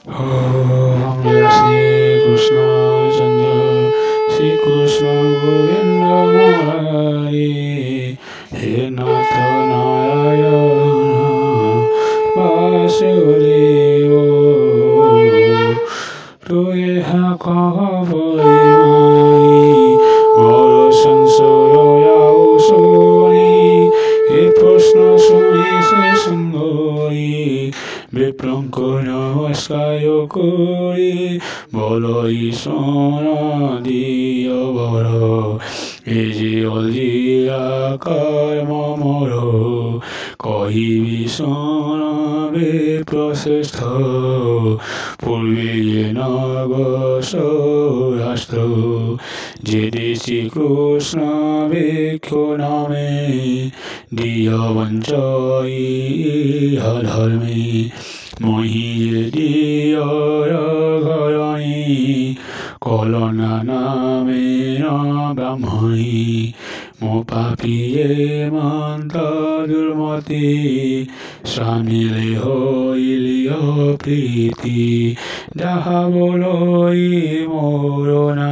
Om Shri Krishna Chandra Shri Krishna Govinda Murari He Nath Narayana Vasudeva Tu Kaha Parimani Moro Sansara Yausuri He Prasna Suni Se Sundari Vipranko Namaskayo Kori Bolo Isona Diya Boro Eji Oldiya Karma Moro Kohi Visona Viprasestha Purvi Naga Saurashtra Jedi Shri Krishna Vikho Name Diya Vanchai Hadharmi Mohi Diya Ragharani Kolona Namena Brahmani Mo Papiye Manta Durmati Samile Hoiliya Priti Jaha Boloi Morona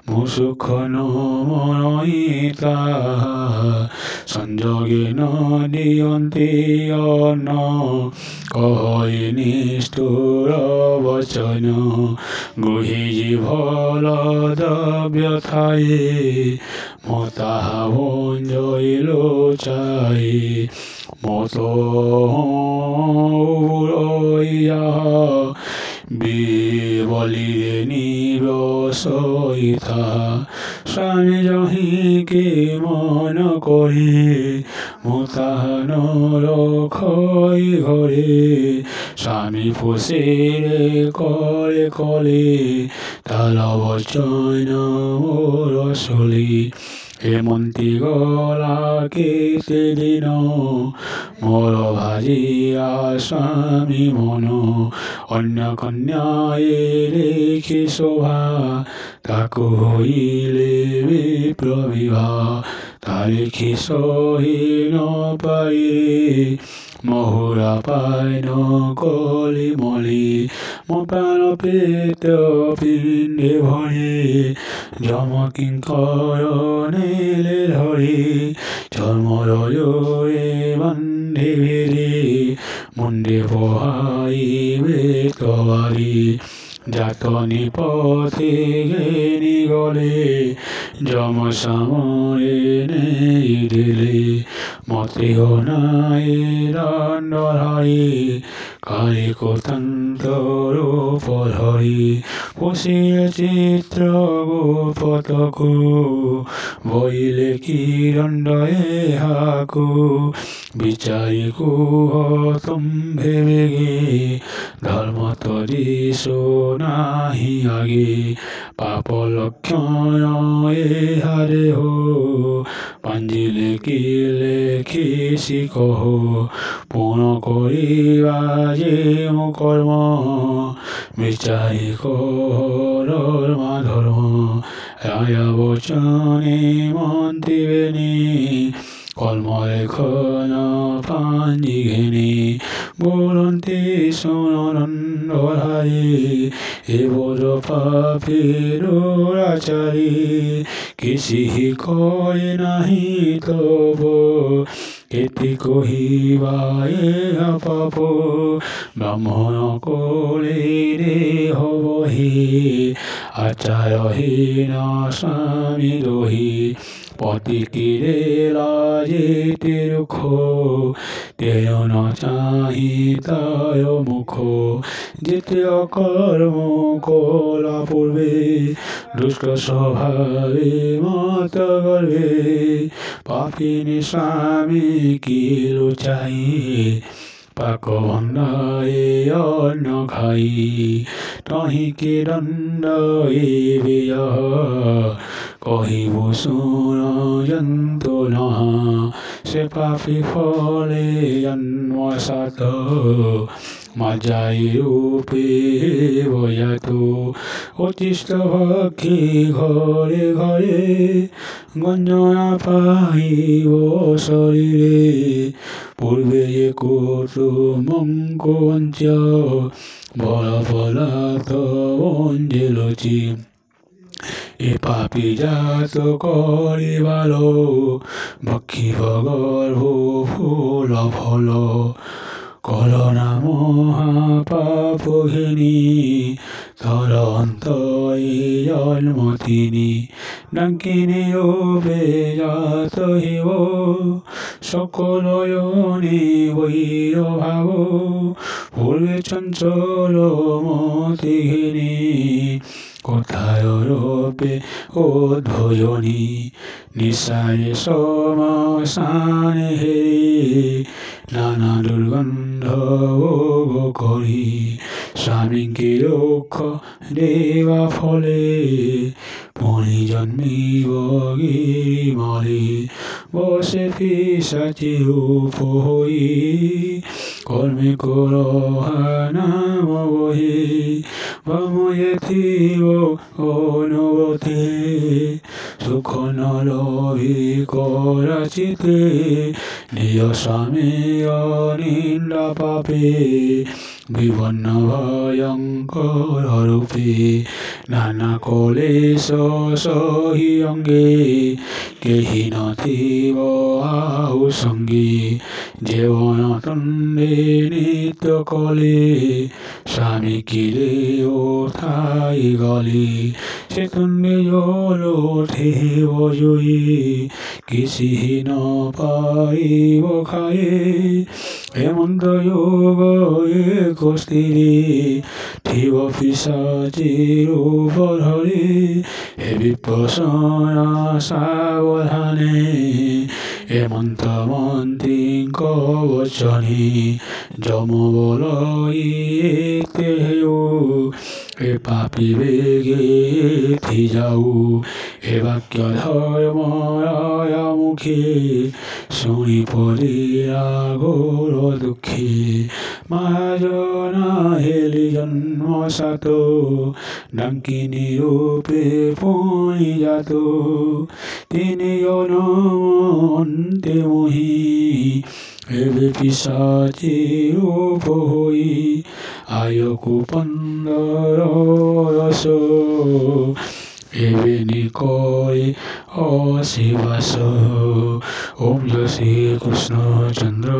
Musukhono Monoita Sanjoge no Diyanti Anna Kahai Nistura Vachana Guhi Jibhala Dabhyathaye Mota Vonjoy Lochai Moto Uroya Bivalide Nirosoita Swami Jahi Ke Mana Kori Mutano Rokhoi Hore Swami Pusire Kore Kore Talavachana Morosoli Hemonti Gola Kete Dino Moro Bhajiya Swami Mono Anya Kanya Lekhi Sobha Taku Hoile Vipraviva Tarikhi Sohi No Pai Mohura Pai No Koli Moli Mopano Pito Pinde Bhori Jama Kinkara Nile Dhari Charmara Yore Vande Viri Munde Pohai Vekavari Jatoni Poti Geni Gole Jama Samore Neidili Moti Honai Dandalhari Kari Kotanto Rupalhari Pusi Chitra Gopataku Voile Kiranda Ehaku Bichari Kuhatam Bhevegi Dharma Tari Sonahi Agi Papa Lakhyana Ehare Ho Panjile Kile Kisi Koho Puno Koriva Jemo Karma Vichari Koho Dharma Aya Bochani Manti Veni Kalmare Khana Panji Geni Bolanti Sonanandorhari Evodo Papiro Rachari Kisi Koi Nahi Tobo Keti Kohiva Ea Papo Brahmana Koli De Hobohi Acharya Hina Swami Dohi Pati Kire Raje Tirukho Teyo Na Chahi Tayo Mukho Jitya Karmo Kola Purve Dushka Swabhave Mata Garve Papini Swami Ki Luchai Pako Bhandaye Anna Khai Tahi Kiranda Eviya Kohi Busuna Yantuna Se Papi Phole Yanvasata মাজাই রূপে বয়াত অতিষ্ঠ পাখি ঘরে ঘরে গঞ্জনা পাহিব শরীরে পূর্বে কুটুম্বঙ্ক বঞ্চ বড় পদার্থ অঞ্জেলচি এ পাপি জাত করিবার বক্ষিব গর্ভ ফুল ফল করোনা মহাপাপ ঘিনি তর অন্তরে জন্ম তিনি ডাকিনি রূপে জাত হিব সকল যোনি বৈর ভাব পূর্বে চঞ্চল মতি ঘিনি কোথায় রূপে উদ্ভয়নি নিশায় সমসানে হেরি নানা দুর্গন্ধ ভোগ করি স্বামীকে দুঃখ দেবা ফলে পুনি জন্মিব গিরিমলে বসে পিশাচি রূপ হই কর্মে করহানাম বহি বাময়ে থিব অনুগতি সুখ নলভি করাচিতে নিয় স্বামী অনিন্দা পাপে বিপন্ন ভয়ঙ্কর রূপে নানা কলেশ সহি অঙ্গে কেহি নথিব আহু সঙ্গী জীবন তন্ডে নিত্য কলে স্বামী কিরে ওঠাই গলে সে তুণ্ডে জল উঠিব জয়ী কিসিহি ন পাইব খায়ে হেমন্ত যোগ এক স্ত্রী থিব পিশাচি রূপ ধরে হে বিপসনা সাবধানে হেমন্ত মন্ত্রীঙ্ক বচনে যম বল ইতে হেউ এ পাপি বেগে থি যাও এ বাক্য ধর্মরায় মুখে শুনি পড়িয়া ঘোর দুঃখে মহাজনা হেলি জন্ম সাত ডাকিনী রূপে পুনি যাত তিনি অন্তে মোহি এবে পিশাচি রূপ হই আয়কু 15 রস এবে নিকয় অশিবাস ওম জয় শ্রী কৃষ্ণ চন্দ্র।